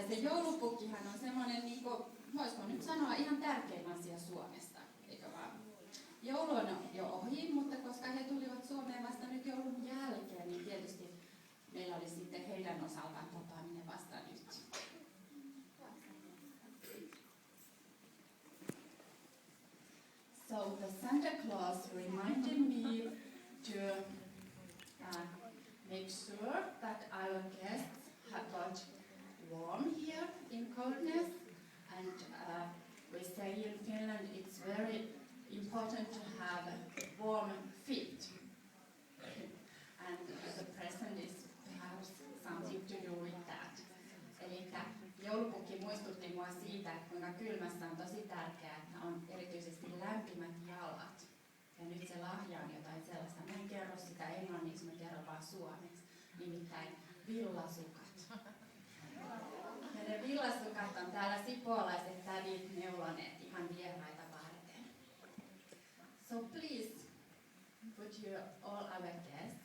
se joulupukkihan on semmoinen, niin kuin, voisiko nyt sanoa, ihan tärkein asia Suomesta, eikö vaan? Joulu on jo ohi, mutta koska he tulivat Suomeen vasta nyt joulun jälkeen, niin tietysti meillä oli sitten heidän osaltaan tapaaminen vasta nyt. So the Santa Claus reminded me to make sure that our guests have got warm here in coldness, and we say in Finland it's very important to have warm feet, and the present is perhaps something to do with that. Eli joulupukki muistutti mua siitä, että kuinka kylmässä on tosi tärkeää, että on erityisesti lämpimät jalat. Ja nyt se lahja on jotain sellaista. Mä en kerro sitä englanniksi, mä kerron vaan suomeksi. Nimittäin villasukat. Ja ne villasukat on täällä sipoolaiset tädit neuloneet ihan vieraita varten. So please, would you all our guests